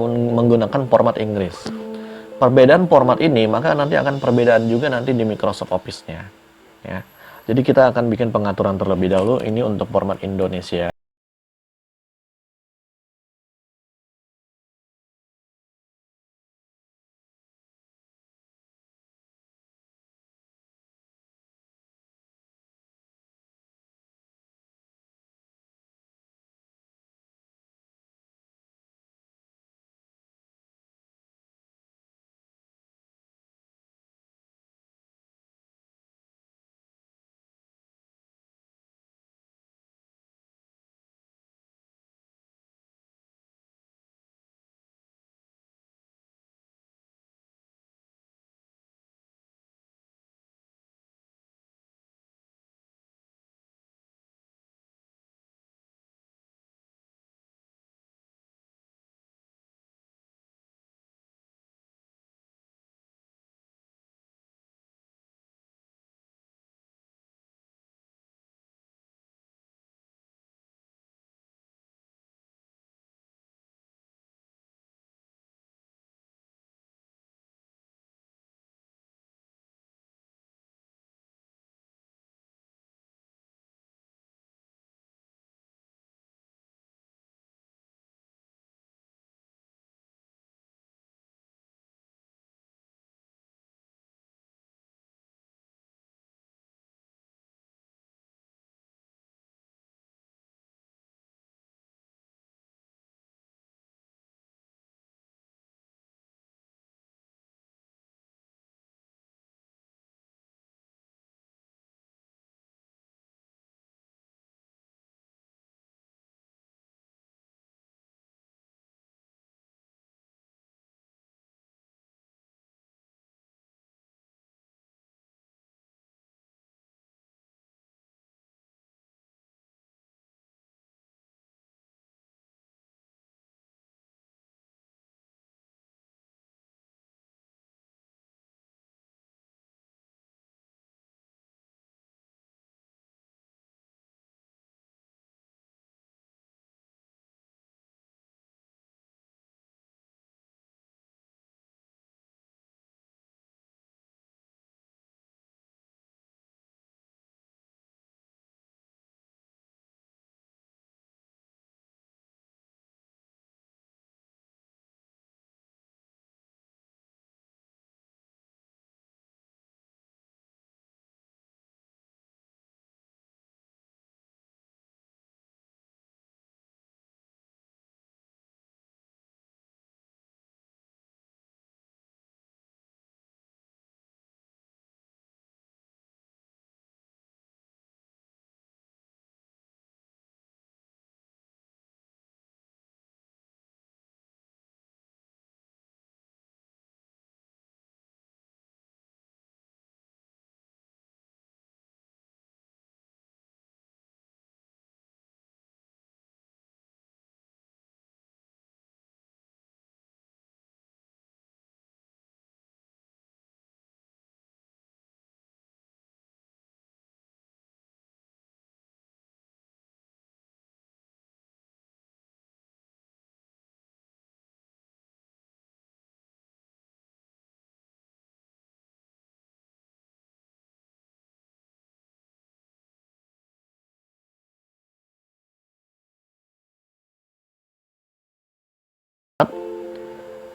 menggunakan format Inggris. Perbedaan format ini maka nanti akan perbedaan juga nanti di Microsoft Office-nya, ya. Jadi kita akan bikin pengaturan terlebih dahulu ini untuk format Indonesia.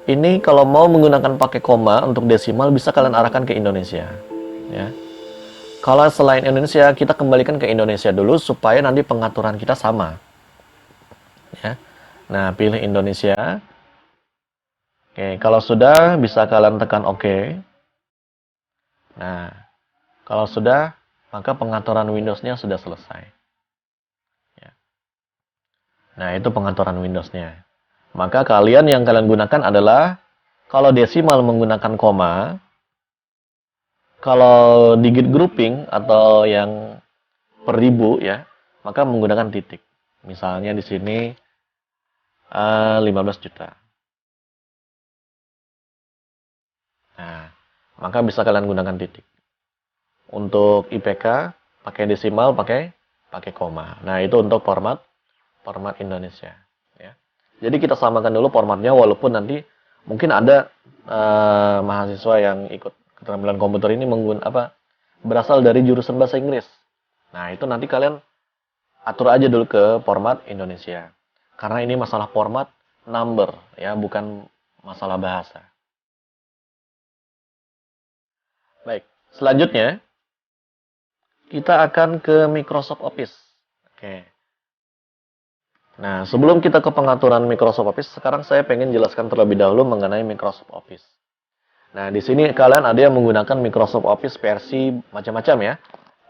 Ini kalau mau menggunakan pakai koma untuk desimal bisa kalian arahkan ke Indonesia, ya. Kalau selain Indonesia kita kembalikan ke Indonesia dulu supaya nanti pengaturan kita sama, ya. Nah, pilih Indonesia. Oke, kalau sudah bisa kalian tekan OK. Nah, kalau sudah maka pengaturan Windows-nya sudah selesai. Ya. Nah, itu pengaturan Windows-nya. Maka yang kalian gunakan adalah kalau desimal menggunakan koma, kalau digit grouping atau yang per ribu ya, maka menggunakan titik. Misalnya di sini 15 juta. Nah, maka bisa kalian gunakan titik. Untuk IPK pakai desimal pakai koma. Nah, itu untuk format Indonesia ya. Jadi kita samakan dulu formatnya, walaupun nanti mungkin ada mahasiswa yang ikut keterampilan komputer ini berasal dari jurusan bahasa Inggris. Nah, itu nanti kalian atur aja dulu ke format Indonesia. Karena ini masalah format number ya, bukan masalah bahasa. Baik, selanjutnya kita akan ke Microsoft Office. Oke. Nah, sebelum kita ke pengaturan Microsoft Office, sekarang saya pengen jelaskan terlebih dahulu mengenai Microsoft Office. Nah, di sini kalian ada yang menggunakan Microsoft Office versi macam-macam ya.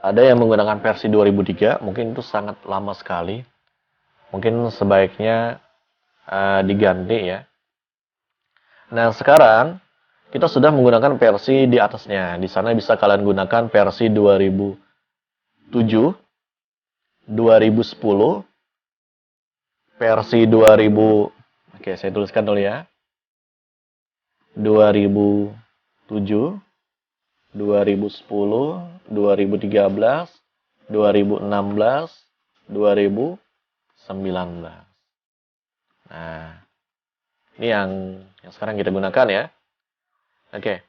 Ada yang menggunakan versi 2003, mungkin itu sangat lama sekali. Mungkin sebaiknya diganti ya. Nah, sekarang kita sudah menggunakan versi di atasnya. Di sana bisa kalian gunakan versi 2007, 2010, versi 2000. Oke, saya tuliskan dulu ya. 2007, 2010, 2013, 2016, 2019. Nah, ini yang sekarang kita gunakan ya. Oke.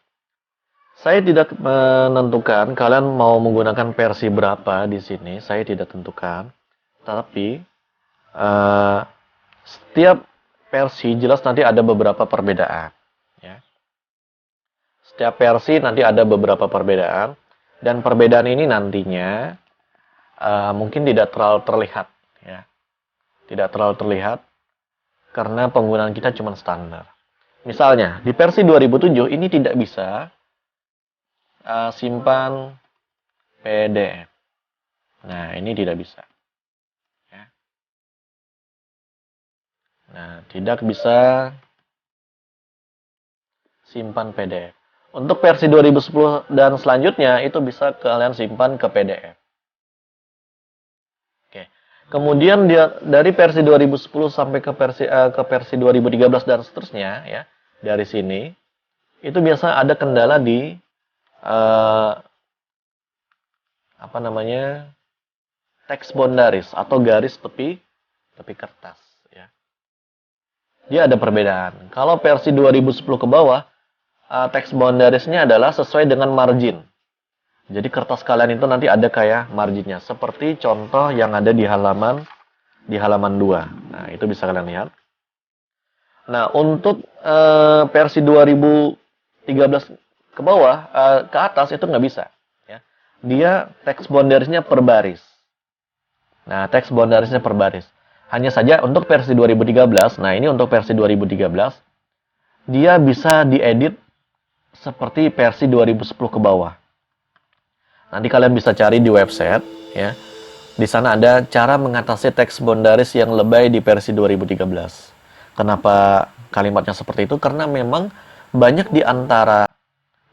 Saya tidak menentukan kalian mau menggunakan versi berapa di sini, saya tidak tentukan. Tapi setiap versi jelas nanti ada beberapa perbedaan ya. Setiap versi nanti ada beberapa perbedaan, dan perbedaan ini nantinya mungkin tidak terlalu terlihat ya. Tidak terlalu terlihat karena penggunaan kita cuma standar. Misalnya, di versi 2007 ini tidak bisa simpan PDF. Nah, ini tidak bisa. Ya. Nah, tidak bisa simpan PDF. Untuk versi 2010 dan selanjutnya, itu bisa kalian simpan ke PDF. Oke. Kemudian dari versi 2010 sampai ke versi 2013 dan seterusnya, ya, dari sini, itu biasa ada kendala di teks boundaries atau garis tepi kertas ya. Dia ada perbedaan. Kalau versi 2010 ke bawah, teks boundariesnya adalah sesuai dengan margin. Jadi kertas kalian itu nanti ada kayak marginnya, seperti contoh yang ada di halaman 2. Nah, itu bisa kalian lihat. Nah, untuk versi 2013 ke bawah, ke atas itu nggak bisa. Ya. Dia teks boundariesnya per baris. Nah, teks boundariesnya per baris. Hanya saja untuk versi 2013, nah ini untuk versi 2013, dia bisa diedit seperti versi 2010 ke bawah. Nanti kalian bisa cari di website, ya. Di sana ada cara mengatasi teks boundaries yang lebay di versi 2013. Kenapa kalimatnya seperti itu? Karena memang banyak di antara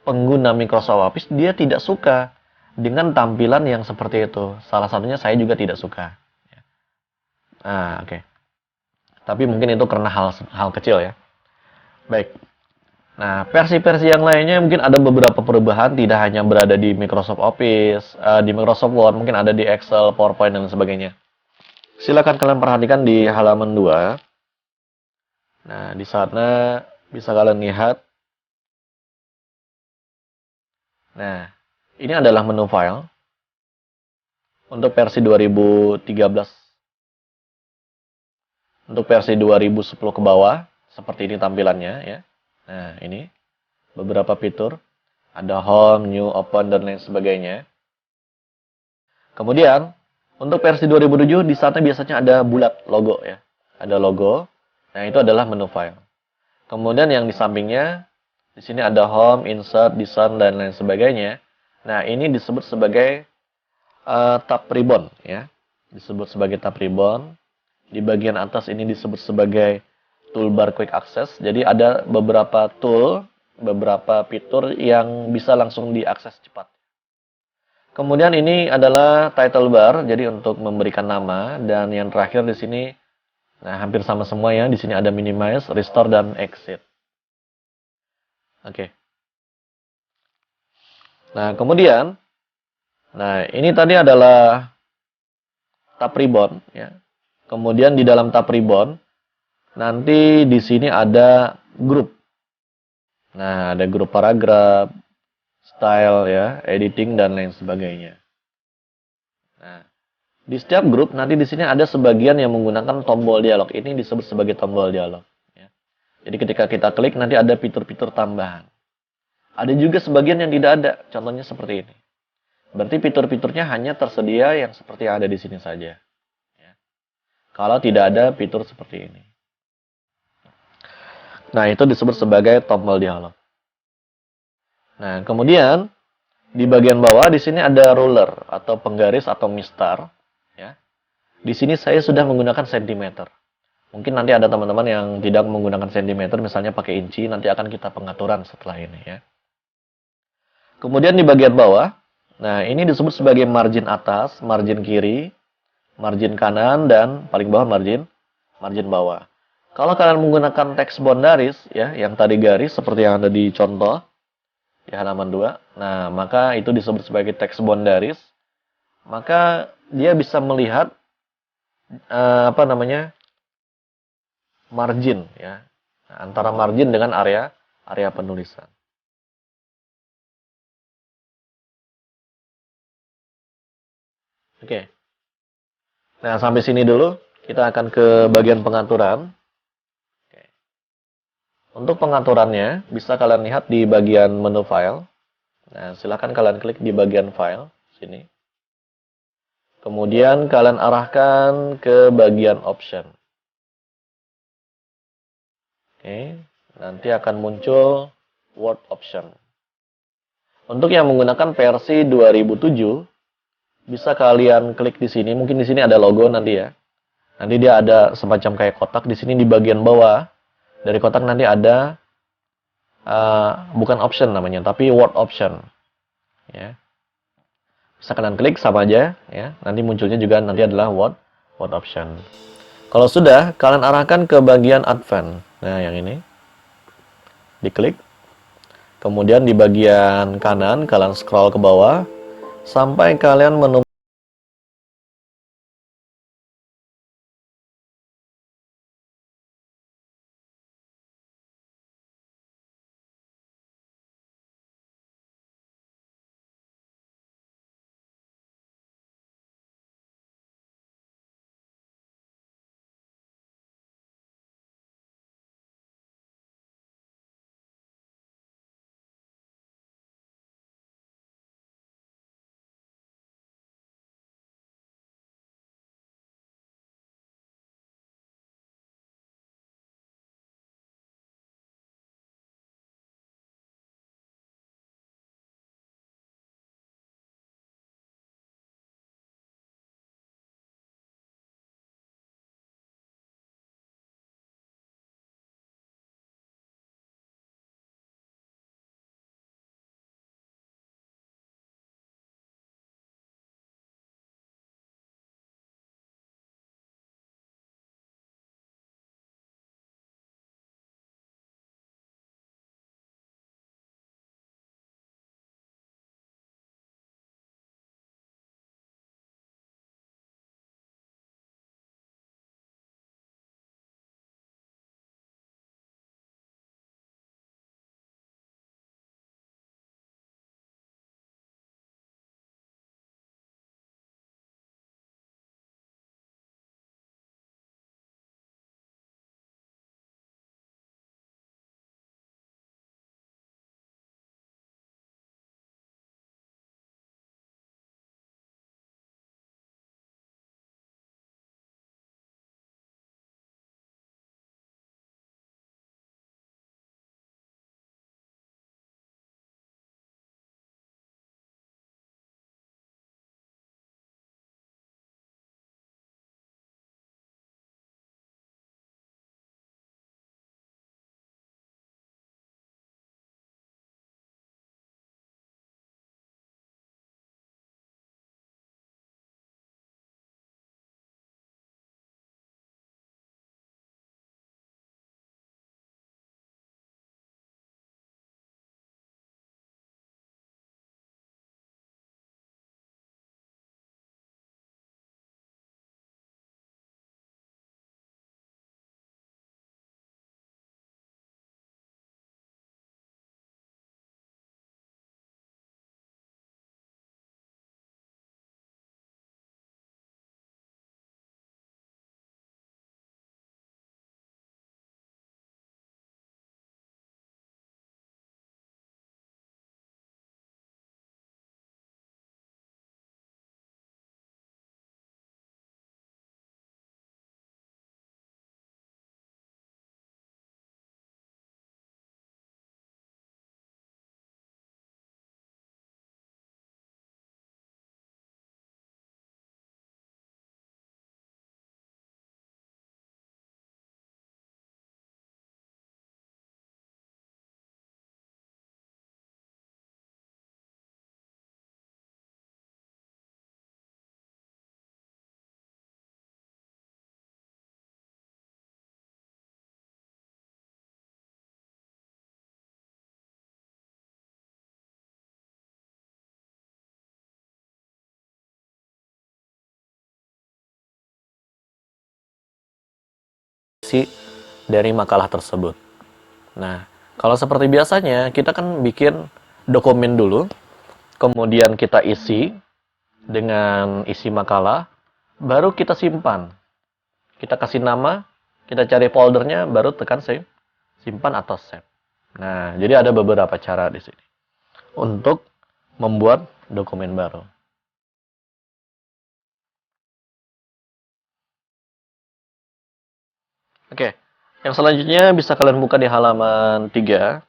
pengguna Microsoft Office dia tidak suka dengan tampilan yang seperti itu. Salah satunya saya juga tidak suka. Oke. Tapi mungkin itu karena hal kecil ya. Baik. Nah, versi-versi yang lainnya mungkin ada beberapa perubahan, tidak hanya berada di Microsoft Office, di Microsoft Word, mungkin ada di Excel, PowerPoint, dan sebagainya. Silakan kalian perhatikan di halaman 2. Nah, di sana bisa kalian lihat. Nah, ini adalah menu file untuk versi 2013. Untuk versi 2010 ke bawah, seperti ini tampilannya ya. Nah, ini beberapa fitur. Ada home, new, open, dan lain sebagainya. Kemudian, untuk versi 2007 di sana biasanya ada bulat logo ya. Ada logo. Nah, itu adalah menu file. Kemudian yang di sampingnya, di sini ada home, insert, design, dan lain sebagainya. Nah, ini disebut sebagai tab ribbon ya. Disebut sebagai tab ribbon. Di bagian atas ini disebut sebagai toolbar quick access. Jadi ada beberapa tool, beberapa fitur yang bisa langsung diakses cepat. Kemudian ini adalah title bar, jadi untuk memberikan nama, dan yang terakhir di sini, nah hampir sama semua ya. Di sini ada minimize, restore, dan exit. Oke. Nah kemudian, nah ini tadi adalah tab ribbon ya. Kemudian di dalam tab ribbon, nanti di sini ada grup. Nah, ada grup paragraf, style ya, editing dan lain sebagainya. Nah, di setiap grup nanti di sini ada sebagian yang menggunakan tombol dialog. Ini disebut sebagai tombol dialog. Ya. Jadi ketika kita klik nanti ada fitur-fitur tambahan. Ada juga sebagian yang tidak ada. Contohnya seperti ini. Berarti fitur-fiturnya hanya tersedia yang seperti yang ada di sini saja. Ya. Kalau tidak ada fitur seperti ini. Nah, itu disebut sebagai tombol dialog. Nah, kemudian di bagian bawah di sini ada ruler atau penggaris atau mistar. Ya. Di sini saya sudah menggunakan sentimeter. Mungkin nanti ada teman-teman yang tidak menggunakan sentimeter, misalnya pakai inci, nanti akan kita pengaturan setelah ini ya. Kemudian di bagian bawah, nah ini disebut sebagai margin atas, margin kiri, margin kanan, dan paling bawah margin bawah. Kalau kalian menggunakan teks boundaries, ya, yang tadi garis seperti yang ada di contoh di halaman 2, nah maka itu disebut sebagai teks boundaries. Maka dia bisa melihat apa namanya margin, ya, nah, antara margin dengan area penulisan. Oke. Nah, sampai sini dulu. Kita akan ke bagian pengaturan. Oke. Untuk pengaturannya, bisa kalian lihat di bagian menu file. Nah, silakan kalian klik di bagian file, sini. Kemudian kalian arahkan ke bagian option. Oke. Nanti akan muncul Word option. Untuk yang menggunakan versi 2007, bisa kalian klik di sini. Mungkin di sini ada logo nanti ya. Nanti dia ada semacam kayak kotak di sini di bagian bawah. Dari kotak nanti ada bukan option namanya, tapi word option. Ya. Bisa kalian klik sama aja, ya. Nanti munculnya juga nanti adalah word option. Kalau sudah, kalian arahkan ke bagian advance. Nah, yang ini diklik. Kemudian di bagian kanan kalian scroll ke bawah sampai kalian menemukan dari makalah tersebut. Nah, kalau seperti biasanya, kita kan bikin dokumen dulu, kemudian kita isi dengan isi makalah, baru kita simpan. Kita kasih nama, kita cari foldernya, baru tekan save, simpan atau save. Nah, jadi ada beberapa cara di sini untuk membuat dokumen baru. Oke, yang selanjutnya bisa kalian buka di halaman 3.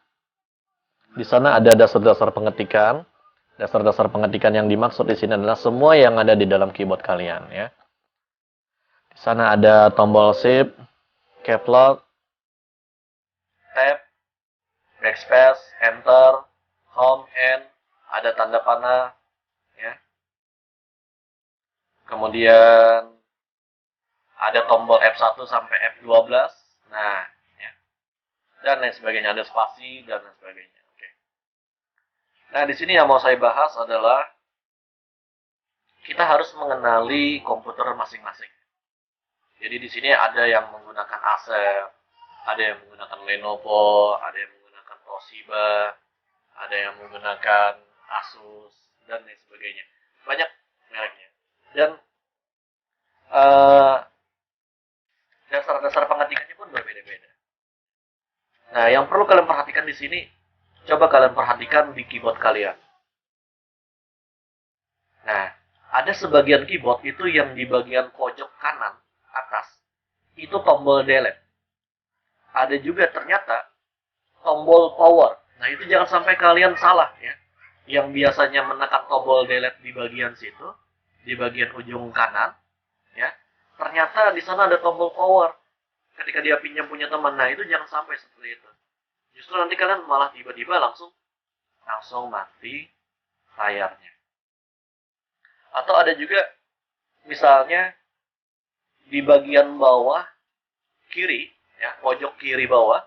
Di sana ada dasar-dasar pengetikan. Dasar-dasar pengetikan yang dimaksud di sini adalah semua yang ada di dalam keyboard kalian, ya. Di sana ada tombol shift, caps lock, tab, backspace, enter, home, end, ada tanda panah, ya. Kemudian ada tombol F1 sampai F12. Nah, ya. Dan lain sebagainya, ada spasi dan lain sebagainya. Oke. Nah, di sini yang mau saya bahas adalah kita harus mengenali komputer masing-masing. Jadi di sini ada yang menggunakan Acer, ada yang menggunakan Lenovo, ada yang menggunakan Toshiba, ada yang menggunakan Asus, dan lain sebagainya. Banyak mereknya. Dan dasar-dasar pengetikannya pun berbeda-beda. Nah, yang perlu kalian perhatikan di sini, coba kalian perhatikan di keyboard kalian. Nah, ada sebagian keyboard itu yang di bagian pojok kanan atas, itu tombol delete. Ada juga ternyata tombol power. Nah, itu jangan sampai kalian salah ya. Yang biasanya menekan tombol delete di bagian situ, di bagian ujung kanan, ya. Ternyata di sana ada tombol power. Ketika dia pinjam punya teman, nah itu jangan sampai seperti itu. Justru nanti kalian malah tiba-tiba langsung mati layarnya. Atau ada juga misalnya di bagian bawah kiri, ya, pojok kiri bawah,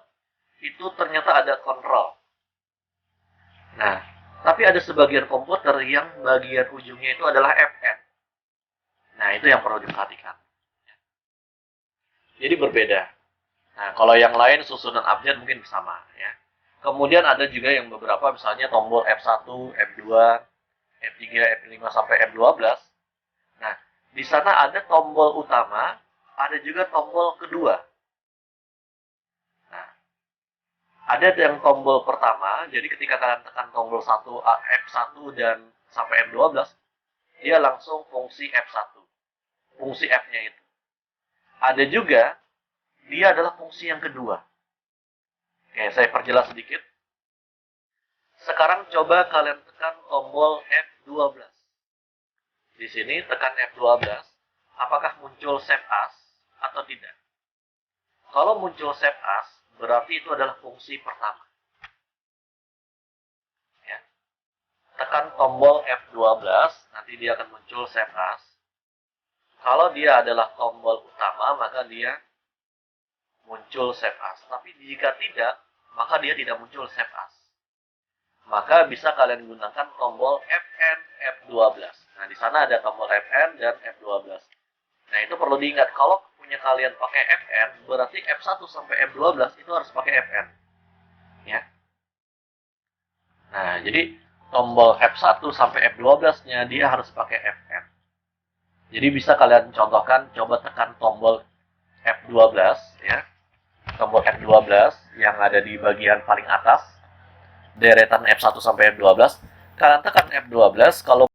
itu ternyata ada kontrol. Nah, tapi ada sebagian komputer yang bagian ujungnya itu adalah FN. Nah, itu yang perlu diperhatikan. Jadi berbeda. Nah, kalau yang lain susunan abjad mungkin sama, ya. Kemudian ada juga yang beberapa misalnya tombol F1, F2, F3, F5 sampai F12. Nah, di sana ada tombol utama, ada juga tombol kedua. Nah, ada yang tombol pertama, jadi ketika kalian tekan tombol F1 dan sampai F12, dia langsung fungsi F1. Fungsi F-nya itu. Ada juga, dia adalah fungsi yang kedua. Oke, saya perjelas sedikit. Sekarang coba kalian tekan tombol F12. Di sini tekan F12, apakah muncul save as atau tidak? Kalau muncul save as, berarti itu adalah fungsi pertama. Ya. Tekan tombol F12, nanti dia akan muncul save as. Kalau dia adalah tombol utama, maka dia muncul save as. Tapi jika tidak, maka dia tidak muncul save as. Maka bisa kalian gunakan tombol Fn F12. Nah, di sana ada tombol Fn dan F12. Nah, itu perlu diingat. Kalau punya kalian pakai Fn, berarti F1 sampai F12 itu harus pakai Fn. Ya. Nah, jadi tombol F1 sampai F12-nya dia harus pakai Fn. Jadi bisa kalian contohkan, coba tekan tombol F12 ya. Tombol F12 yang ada di bagian paling atas, deretan F1 sampai F12. Kalian tekan F12, kalau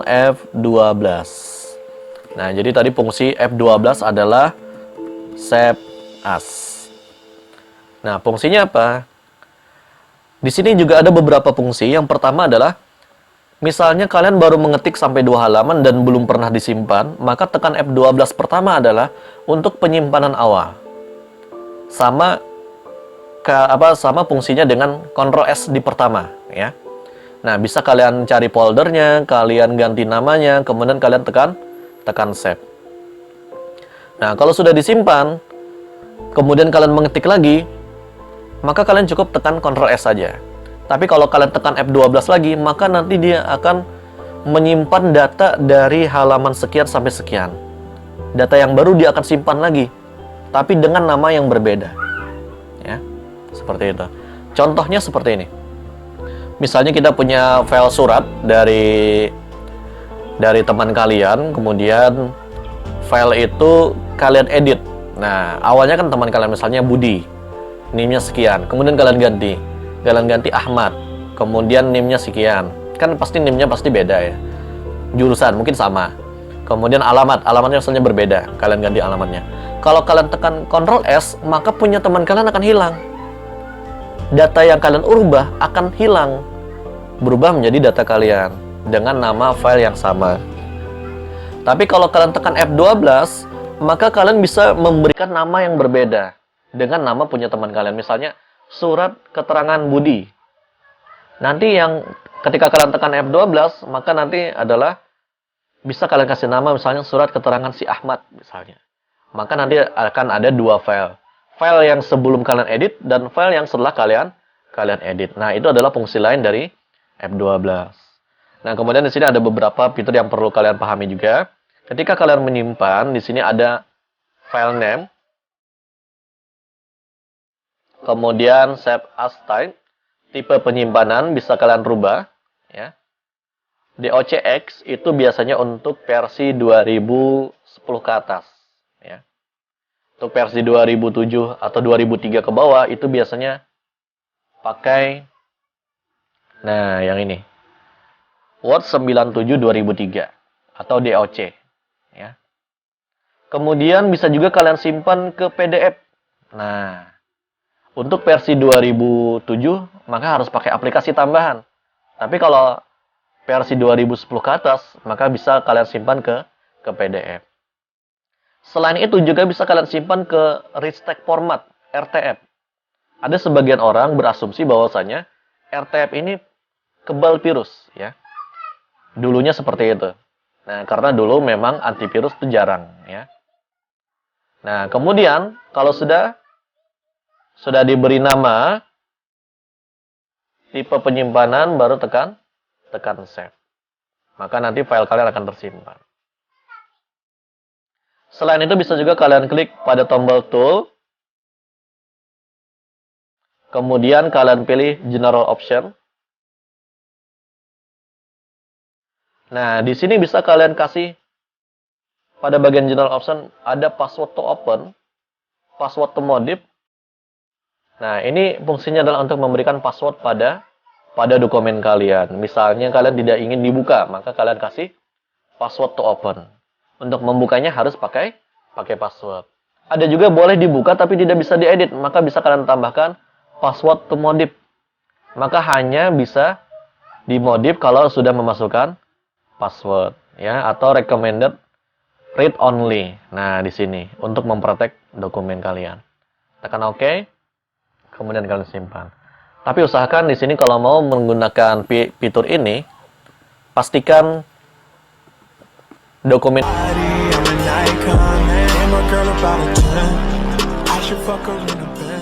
F12. Nah, jadi tadi fungsi F12 adalah save as. Nah, fungsinya apa? Di sini juga ada beberapa fungsi. Yang pertama adalah, misalnya kalian baru mengetik sampai 2 halaman dan belum pernah disimpan, maka tekan F12 pertama adalah untuk penyimpanan awal. Sama fungsinya dengan Ctrl S di pertama, ya. Nah, bisa kalian cari foldernya, kalian ganti namanya, kemudian kalian tekan save. Nah, kalau sudah disimpan, kemudian kalian mengetik lagi, maka kalian cukup tekan Ctrl S saja. Tapi kalau kalian tekan F12 lagi, maka nanti dia akan menyimpan data dari halaman sekian sampai sekian. Data yang baru dia akan simpan lagi, tapi dengan nama yang berbeda. Ya, seperti itu. Contohnya seperti ini. Misalnya kita punya file surat dari teman kalian, kemudian file itu kalian edit. Nah, awalnya kan teman kalian misalnya Budi, NIM-nya sekian, kemudian kalian ganti Ahmad, kemudian NIM-nya sekian. Kan pasti NIM-nya pasti beda ya. Jurusan mungkin sama. Kemudian alamatnya misalnya berbeda, kalian ganti alamatnya. Kalau kalian tekan Ctrl S, maka punya teman kalian akan hilang. Data yang kalian ubah akan hilang, berubah menjadi data kalian dengan nama file yang sama. Tapi kalau kalian tekan F12, maka kalian bisa memberikan nama yang berbeda dengan nama punya teman kalian. Misalnya surat keterangan Budi. Nanti yang ketika kalian tekan F12, maka nanti adalah bisa kalian kasih nama misalnya surat keterangan si Ahmad misalnya. Maka nanti akan ada 2 file. File yang sebelum kalian edit dan file yang setelah kalian edit. Nah, itu adalah fungsi lain dari F12. Nah, kemudian di sini ada beberapa fitur yang perlu kalian pahami juga. Ketika kalian menyimpan, di sini ada file name, kemudian save as type, tipe penyimpanan bisa kalian rubah, ya. DOCX itu biasanya untuk versi 2010 ke atas, ya. Untuk versi 2007 atau 2003 ke bawah itu biasanya pakai, nah yang ini, Word 97 2003 atau DOC, ya. Kemudian bisa juga kalian simpan ke PDF. Nah, untuk versi 2007 maka harus pakai aplikasi tambahan. Tapi kalau versi 2010 ke atas maka bisa kalian simpan ke PDF. Selain itu juga bisa kalian simpan ke rich text format, RTF. Ada sebagian orang berasumsi bahwasanya RTF ini kebal virus, ya. Dulunya seperti itu. Nah, karena dulu memang antivirus itu jarang, ya. Nah, kemudian kalau sudah diberi nama, tipe penyimpanan, baru tekan save. Maka nanti file kalian akan tersimpan. Selain itu bisa juga kalian klik pada tombol tool. Kemudian kalian pilih general option. Nah, di sini bisa kalian kasih pada bagian general option ada password to open, password to modif. Nah, ini fungsinya adalah untuk memberikan password pada dokumen kalian. Misalnya kalian tidak ingin dibuka, maka kalian kasih password to open. Untuk membukanya harus pakai password. Ada juga boleh dibuka tapi tidak bisa diedit, maka bisa kalian tambahkan password to modif. Maka hanya bisa dimodif kalau sudah memasukkan password, ya, atau recommended read only. Nah, di sini untuk memprotek dokumen kalian. Tekan OK, kemudian kalian simpan. Tapi usahakan di sini kalau mau menggunakan fitur ini, pastikan dokumen I'm an icon, man. I'm a girl about a 10. I should fuck her in a bed.